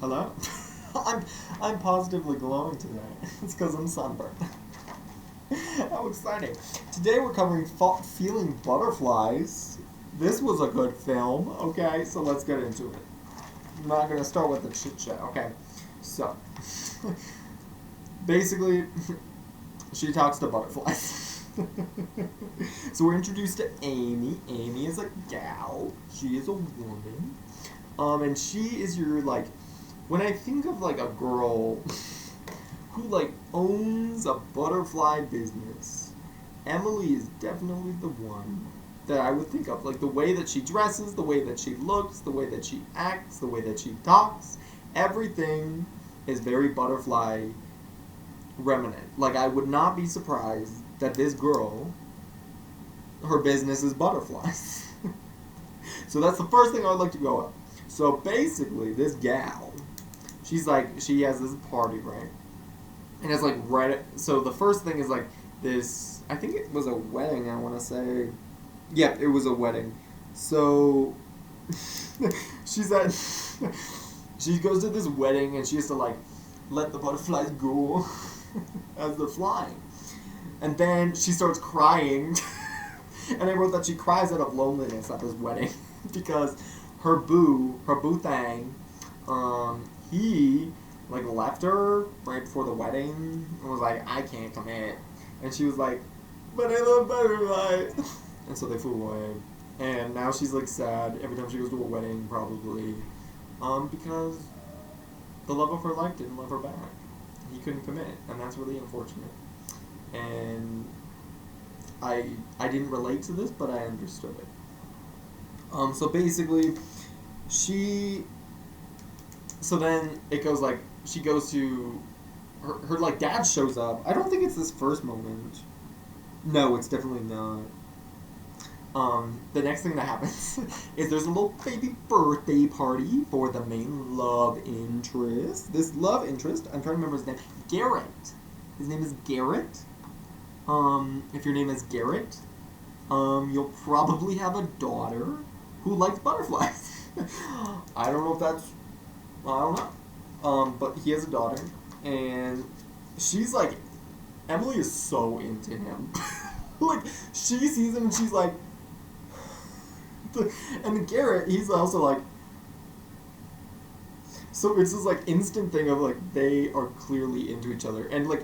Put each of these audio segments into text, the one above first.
Hello? I'm I'm positively glowing today. It's because I'm sunburned. How exciting! Today we're covering Feeling Butterflies. This was a good film. Okay, so let's get into it. I'm not gonna start with the chit chat. Okay, so basically, she talks to butterflies. So we're introduced to Amy. Amy is a gal. She is a woman. And she is your like when I think of like a girl who like owns a butterfly business, Emily is definitely the one that I would think of. Like the way that she dresses, the way that she looks, the way that she acts, the way that she talks, everything is very butterfly remnant. Like I would not be surprised that this girl, her business is butterflies. So that's the first thing I would like to go up. So basically, this gal, she has this party, right? And it's like right. So the first thing is like this. I think it was a wedding. I want to say, yep, it was a wedding. So she's at. She goes to this wedding and she has to like let the butterflies go as they're flying, and then she starts crying. And I wrote that she cries out of loneliness at this wedding because her boo thang, he like left her right before the wedding and was like, I can't commit. And she was like, but I love butterflies. And so they flew away. And now she's like sad every time she goes to a wedding, probably, because the love of her life didn't love her back. He couldn't commit, and that's really unfortunate. And I didn't relate to this, but I understood it. So basically, she. So then it goes like she goes to her like dad shows up. I don't think it's this first moment. No, it's definitely not. The next thing that happens is there's a little baby birthday party for the main love interest. This love interest, I'm trying to remember his name. Garrett. His name is Garrett. If your name is Garrett, you'll probably have a daughter who likes butterflies. I don't know if that's, I don't know. But he has a daughter, and she's like, Emily is so into him. Like, she sees him and she's like, and Garrett, he's also like, so it's this like instant thing of like, they are clearly into each other. And like,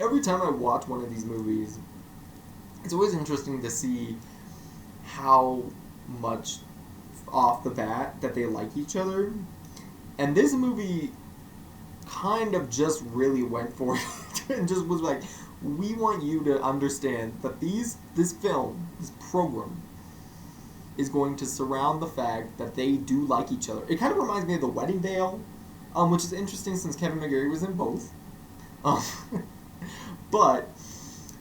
every time I watch one of these movies, it's always interesting to see how much off the bat that they like each other. And this movie kind of just really went for it and just was like, we want you to understand that this film, this program, is going to surround the fact that they do like each other. It kind of reminds me of The Wedding Veil, which is interesting since Kevin McGarry was in both. But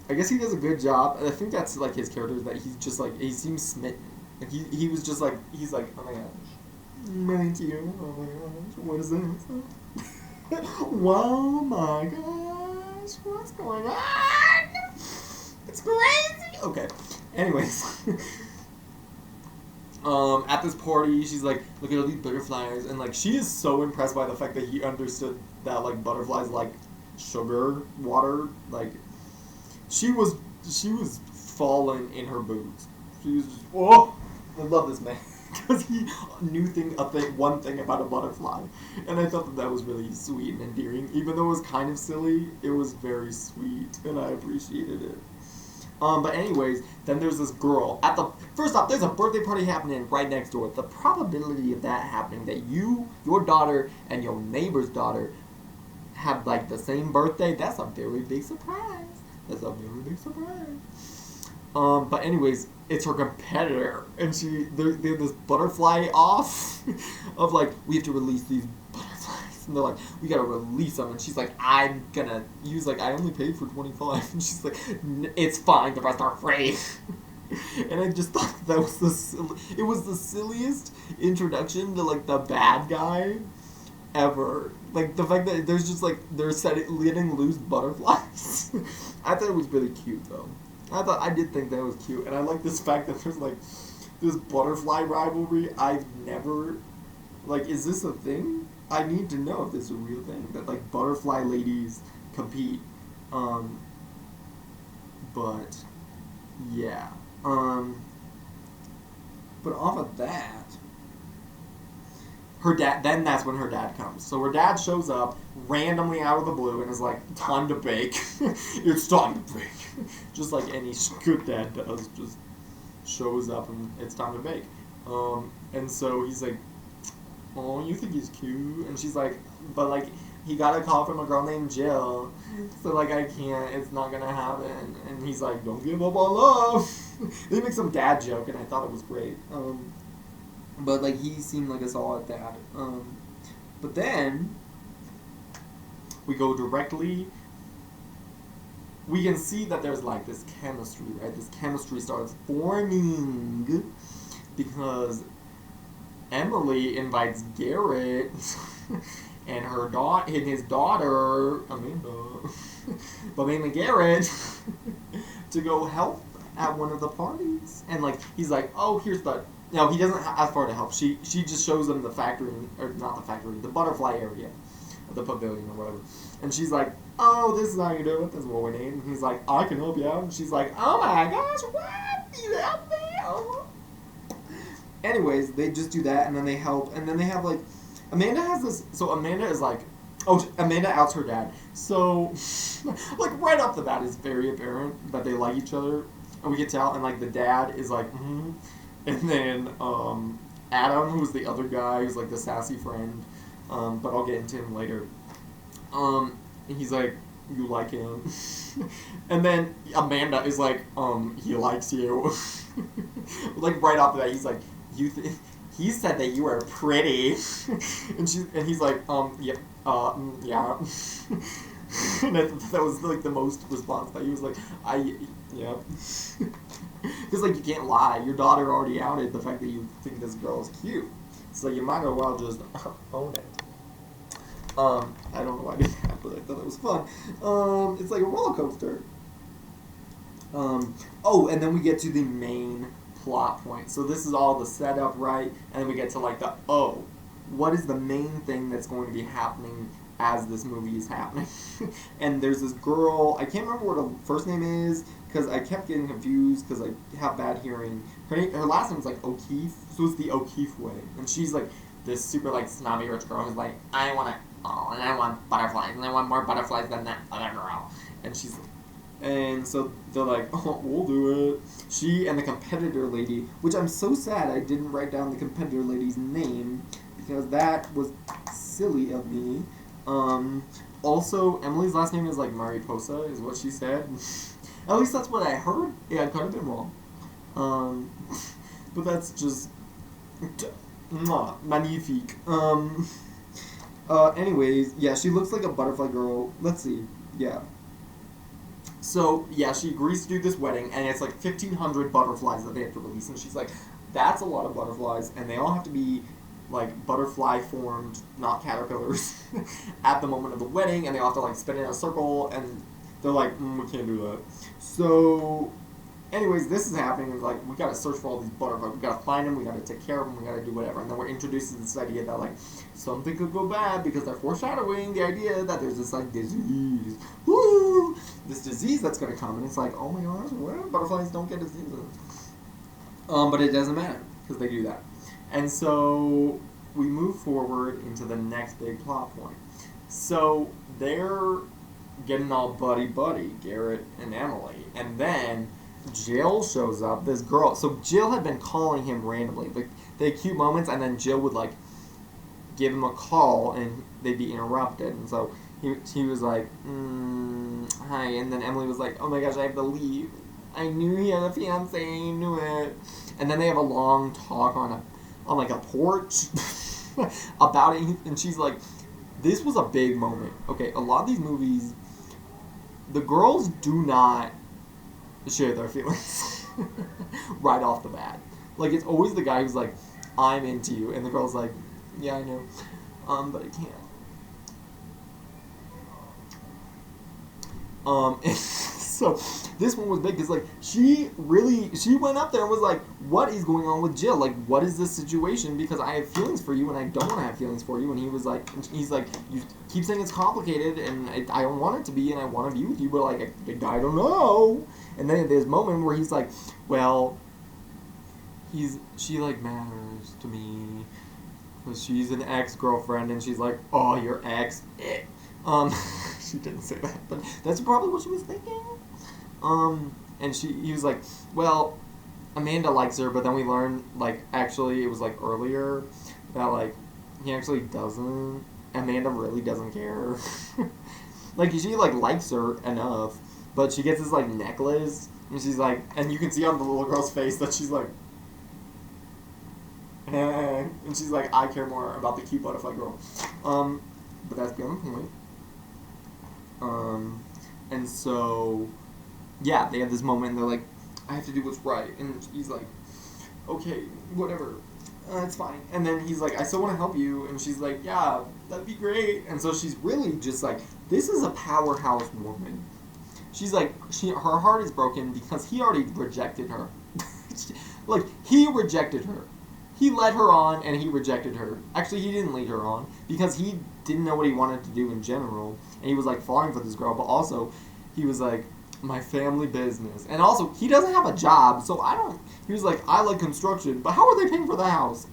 I guess he does a good job. I think that's like his character, that he's just like, he seems smitten. Like he was just like, he's like, oh my gosh, thank you. Oh my gosh, what is this? Wow, my gosh, what's going on? It's crazy. Okay. Anyways, at this party, she's like, look at all these butterflies, and like she is so impressed by the fact that he understood that like butterflies like sugar water. Like she was falling in her boots. She was just, oh, I love this man because he knew one thing about a butterfly, and I thought that was really sweet and endearing. Even though it was kind of silly, it was very sweet, and I appreciated it. But anyways, then there's this girl first off, there's a birthday party happening right next door. The probability of that happening, that your daughter and your neighbor's daughter have like the same birthday, that's a very big surprise. That's a very big surprise. But anyways, it's her competitor, and they're this butterfly off of like, we have to release these butterflies, and they're like, we gotta release them, and she's like, I'm gonna use like, I only paid for 25, and she's like, it's fine, the rest are free. And I just thought that was it was the silliest introduction to like the bad guy ever. Like the fact that there's just like they're letting loose butterflies. I thought it was really cute though. I did think that was cute, and I like this fact that there's like this butterfly rivalry. I've never, like, is this a thing? I need to know if this is a real thing, that, like, butterfly ladies compete. But, yeah. But off of that, her dad, then that's when her dad comes. So her dad shows up randomly out of the blue and is like, time to bake. It's time to bake. Just like any good dad does, just shows up and it's time to bake. And so he's like, oh, you think he's cute? And she's like, but like, he got a call from a girl named Jill, so like, I can't, it's not gonna happen. And he's like, don't give up on love. They make some dad joke, and I thought it was great. But like, he seemed like a solid dad. But then we go directly. We can see that there's like this chemistry, right? This chemistry starts forming because Emily invites Garrett and his daughter Amanda, but mainly Garrett, to go help at one of the parties. And like, he's like, oh, here's the. No, he doesn't ask for her to help. She just shows them the factory, or not the factory, the butterfly area of the pavilion or whatever. And she's like, oh, this is how you do it. This is what we need. And he's like, I can help you out. And she's like, oh my gosh, what? You help me? Oh. Anyways, they just do that, and then they help, and then they have like, Amanda has this. So Amanda is like, Amanda outs her dad. So, like, right off the bat, it's very apparent that they like each other, and we can tell. And like, the dad is like, and then Adam, who's the other guy, who's like the sassy friend, but I'll get into him later. He's like, you like him, and then Amanda is like, he likes you. Like right off the bat, he's like, he said that you were pretty, and he's like, yeah, yeah. And that was like the most response that he was like, yeah. Because like, you can't lie. Your daughter already outed the fact that you think this girl is cute, so you might as well just own it. I don't know why I did that, but I thought it was fun. It's like a roller coaster. Oh, and then we get to the main plot point. So this is all the setup, right? And then we get to like what is the main thing that's going to be happening as this movie is happening? And there's this girl, I can't remember what her first name is, because I kept getting confused because I have bad hearing. Her last name's like O'Keefe, so it's the O'Keefe way. And she's like this super like snobby rich girl who's like, I want butterflies, and I want more butterflies than that other girl. And so they're like, oh, we'll do it. She and the competitor lady, which I'm so sad I didn't write down the competitor lady's name, because that was silly of me. Also, Emily's last name is like Mariposa, is what she said. At least that's what I heard. Yeah, I could have been wrong. But that's just magnifique. Anyways, yeah, she looks like a butterfly girl. Let's see. Yeah. So, yeah, she agrees to do this wedding, and it's like 1,500 butterflies that they have to release. And she's like, that's a lot of butterflies, and they all have to be, like, butterfly-formed, not caterpillars, at the moment of the wedding, and they all have to, like, spin in a circle, and they're like, we can't do that. So, anyways, this is happening, and, like, we gotta search for all these butterflies. We gotta find them, we gotta take care of them, we gotta do whatever. And then we're introduced to this idea that, like, something could go bad because they're foreshadowing the idea that there's this, like, disease. Woo! This disease that's gonna come, and it's like, oh my gosh, what? Butterflies don't get diseases. But it doesn't matter, because they do that. And so, we move forward into the next big plot point. So, they're getting all buddy-buddy, Garrett and Emily, and then Jill shows up, this girl. So Jill had been calling him randomly. Like, they had cute moments, and then Jill would, like, give him a call, and they'd be interrupted. And so he was like, hi. And then Emily was like, oh my gosh, I have to leave. I knew he had a fiancé, I knew it. And then they have a long talk on like a porch about it. And she's like, this was a big moment. Okay, a lot of these movies, the girls do not share their feelings right off the bat. Like, it's always the guy who's like, I'm into you, and the girl's like, yeah, I know, but I can't. So this one was big because like she went up there and was like, what is going on with Jill? Like, what is this situation? Because I have feelings for you and I don't want to have feelings for you. And he's like, you keep saying it's complicated and I don't want it to be and I want to be with you, but like I don't know. And then there's a moment where he's like, well, she like matters to me because she's an ex-girlfriend, and she's like, oh, your ex. She didn't say that, but that's probably what she was thinking. And he was like, well, Amanda likes her, but then we learned, like, actually, it was, like, earlier, that, like, he actually doesn't. Amanda really doesn't care. Like, she, like, likes her enough, but she gets this, like, necklace, and she's like, and you can see on the little girl's face that she's like, and she's like, I care more about the cute butterfly girl. But that's beyond the point. And so, yeah, they have this moment, and they're like, I have to do what's right. And he's like, okay, whatever. It's fine. And then he's like, I still want to help you. And she's like, yeah, that'd be great. And so she's really just like, this is a powerhouse woman. She's like, her heart is broken because he already rejected her. Like, he rejected her. He led her on, and he rejected her. Actually, he didn't lead her on, because he didn't know what he wanted to do in general. And he was, like, falling for this girl, but also, he was like, my family business. And also, he doesn't have a job, so he was like, I like construction, but how are they paying for the house?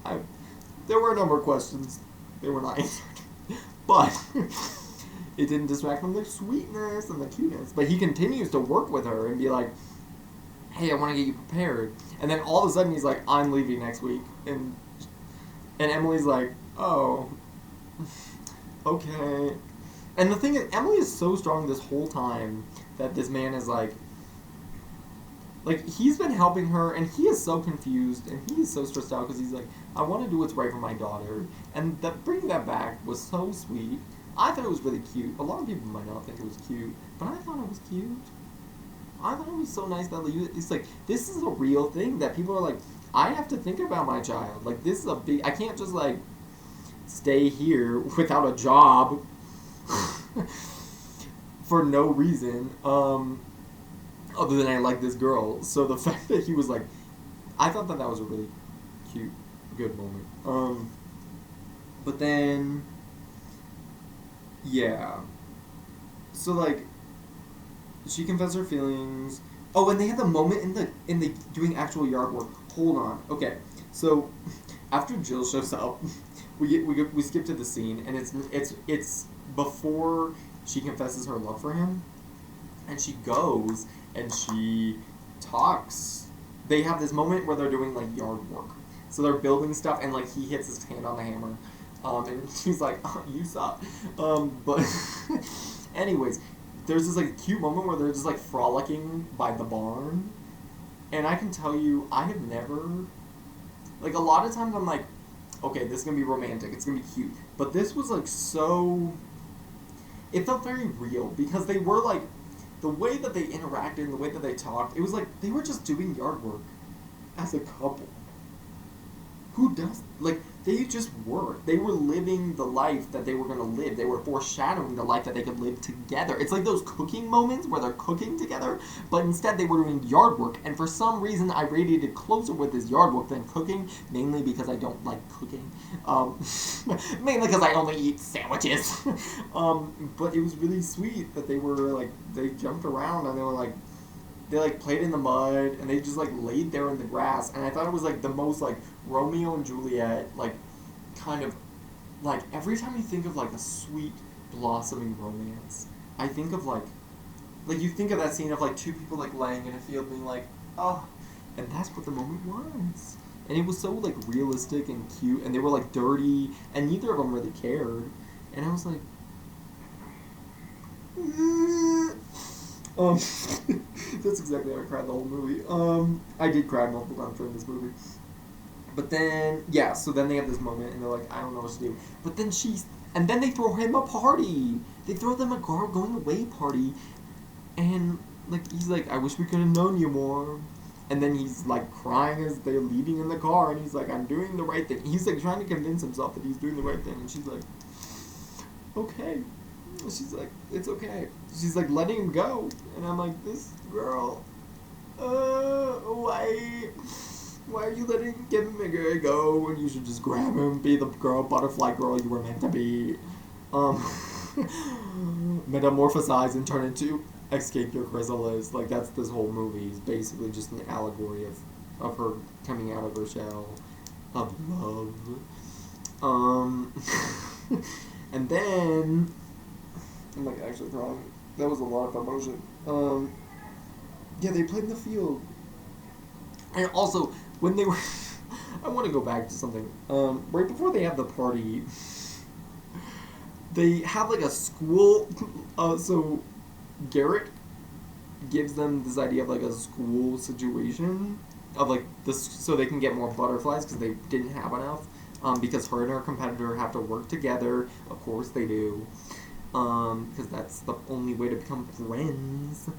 There were a number of questions. They were not answered. But it didn't distract from the sweetness and the cuteness. But he continues to work with her and be like, hey, I want to get you prepared. And then all of a sudden he's like, I'm leaving next week. And Emily's like, oh, okay. And the thing is, Emily is so strong this whole time that this man is like, he's been helping her, and he is so confused, and he is so stressed out because he's like, I want to do what's right for my daughter. And bringing that back was so sweet. I thought it was really cute. A lot of people might not think it was cute, but I thought it was cute. I thought it was so nice that it's like, this is a real thing that people are like, I have to think about my child. Like, this is I can't just, like, stay here without a job for no reason, other than I like this girl. So the fact that he was like, I thought that was a really cute, good moment. But then, yeah. So, like, she confessed her feelings. Oh, and they had the moment in the doing actual yard work. Hold on. Okay. So after Jill shows up, we skip to the scene, and it's before she confesses her love for him, and she goes and she talks. They have this moment where they're doing like yard work. So they're building stuff, and like he hits his hand on the hammer, and she's like, oh, "You suck." But anyways. There's this, like, cute moment where they're just, like, frolicking by the barn. And I can tell you, I have never... Like, a lot of times I'm like, okay, this is going to be romantic. It's going to be cute. But this was, like, so... It felt very real. Because they were, like... The way that they interacted and the way that they talked, it was like they were just doing yard work as a couple. Who does... Like, they just were. They were living the life that they were going to live. They were foreshadowing the life that they could live together. It's like those cooking moments where they're cooking together, but instead they were doing yard work. And for some reason, I rated it closer with this yard work than cooking, mainly because I don't like cooking. Mainly because I only eat sandwiches. But it was really sweet that they were, like, they jumped around and they were, like, they, like, played in the mud, and they just, like, laid there in the grass, and I thought it was, like, the most, like, Romeo and Juliet, like, kind of, like, every time you think of, like, a sweet, blossoming romance, I think of, like, you think of that scene of, like, two people, like, laying in a field being like, oh, and that's what the moment was. And it was so, like, realistic and cute, and they were, like, dirty, and neither of them really cared, and I was like, that's exactly how I cried the whole movie. I did cry multiple times during this movie. But then, yeah, so then they have this moment, and they're like, I don't know what to do. But then and then they throw him a party. They throw them a going away party. And, like, he's like, I wish we could have known you more. And then he's, like, crying as they're leaving in the car, and he's like, I'm doing the right thing. He's, like, trying to convince himself that he's doing the right thing. And she's like, okay. She's like, it's okay. She's like letting him go, and I'm like, this girl, why? Why are you letting Kevin McGarry go when you should just grab him, be the girl, butterfly girl you were meant to be? Um, metamorphosize and turn into Escape Your Chrysalis. Like, that's this whole movie. It's basically just an allegory of her coming out of her shell of love. And then, I'm like actually crying. That was a lot of emotion. Yeah, they played in the field. And also, when they were, I want to go back to something. Right before they have the party, they have like a school. So Garrett gives them this idea of like a school situation of like this, so they can get more butterflies because they didn't have enough. Because her and her competitor have to work together. Of course they do. Because that's the only way to become friends.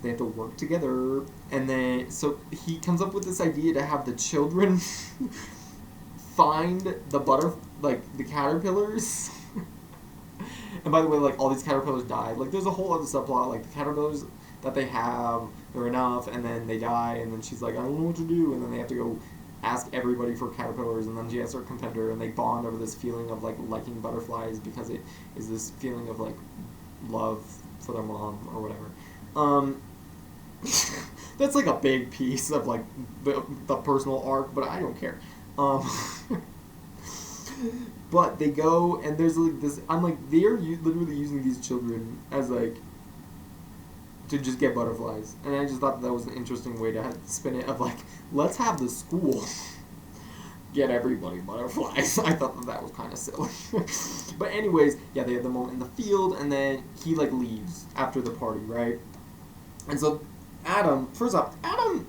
They have to work together. And then, so he comes up with this idea to have the children find the caterpillars. And by the way, like, all these caterpillars died. Like, there's a whole other subplot, like, the caterpillars that they have, they're enough, and then they die, and then she's like, I don't know what to do, and then they have to go ask everybody for caterpillars, and then she has her competitor, and they bond over this feeling of, like, liking butterflies, because it is this feeling of, like, love for their mom, or whatever. That's, like, a big piece of, like, the personal arc, but I don't care. But they go, and there's, like, this, I'm like, they're literally using these children as, like, to just get butterflies. And I just thought that was an interesting way to spin it, of, like, let's have the school get everybody butterflies. I thought that was kind of silly. But anyways, yeah, they have the moment in the field, and then he, like, leaves after the party, right? And so Adam, first off, Adam,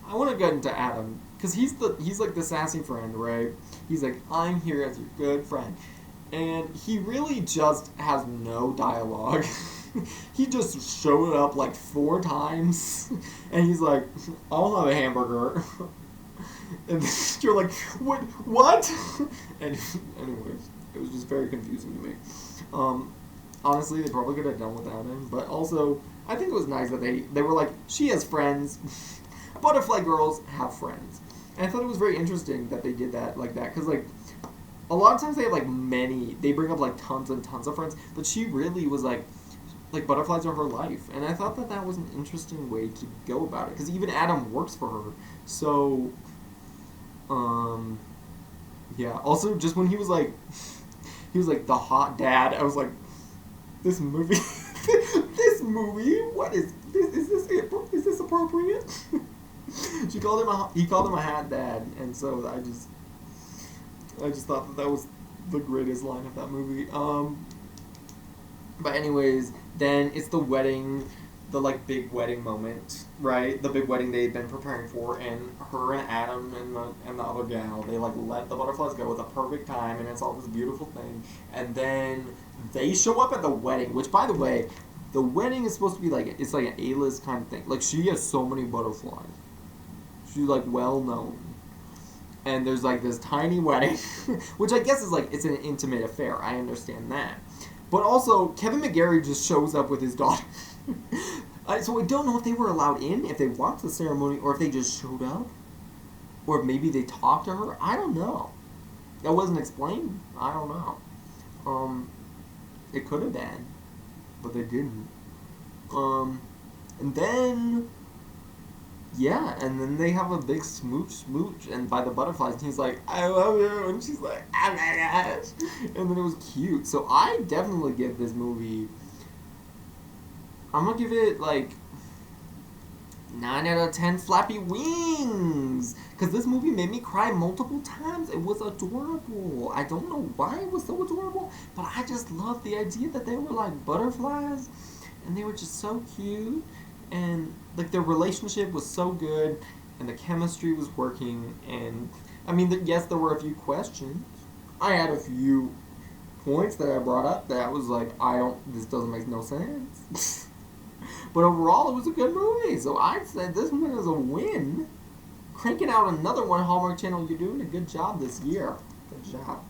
I want to get into Adam, because he's like the sassy friend, right? He's like, I'm here as your good friend. And he really just has no dialogue. He just showed up like 4 times, and he's like, I'll have a hamburger. And you're like, what? And anyways, it was just very confusing to me. Honestly, they probably could have done without him, but also, I think it was nice that they were like, she has friends. Butterfly girls have friends. And I thought it was very interesting that they did that like that, because like, a lot of times they have like they bring up like tons and tons of friends, but she really was like butterflies are her life. And I thought that was an interesting way to go about it, because even Adam works for her. So, yeah. Also, just when he was like the hot dad, I was like, this movie, what is this? Is this appropriate? He called him a hot dad, and so I just thought that was the greatest line of that movie. But anyways, then it's the wedding, the like big wedding moment, right? The big wedding they've been preparing for, and her and Adam and the other gal, they like let the butterflies go at the perfect time, and it's all this beautiful thing. And then they show up at the wedding, which, by the way, the wedding is supposed to be like, it's like an A-list kind of thing. Like, she has so many butterflies. She's like well known. And there's like this tiny wedding, which I guess is like, it's an intimate affair. I understand that. But also, Kevin McGarry just shows up with his daughter. So I don't know if they were allowed in, if they watched the ceremony, or if they just showed up. Or if maybe they talked to her. I don't know. That wasn't explained. I don't know. It could have been, but they didn't. And then, yeah, and then they have a big smooch, and by the butterflies, and he's like, I love you, and she's like, oh my gosh, and then it was cute. So I definitely give this movie, I'm gonna give it like 9 out of 10 flappy wings, because this movie made me cry multiple times. It was adorable. I don't know why it was so adorable, but I just loved the idea that they were like butterflies, and they were just so cute, and like their relationship was so good, and the chemistry was working. And I mean, yes, there were a few questions. I had a few points that I brought up that I was like, this doesn't make no sense. But overall, it was a good movie, so I'd say this one is a win. Cranking out another one, Hallmark Channel. You're doing a good job this year. Good job.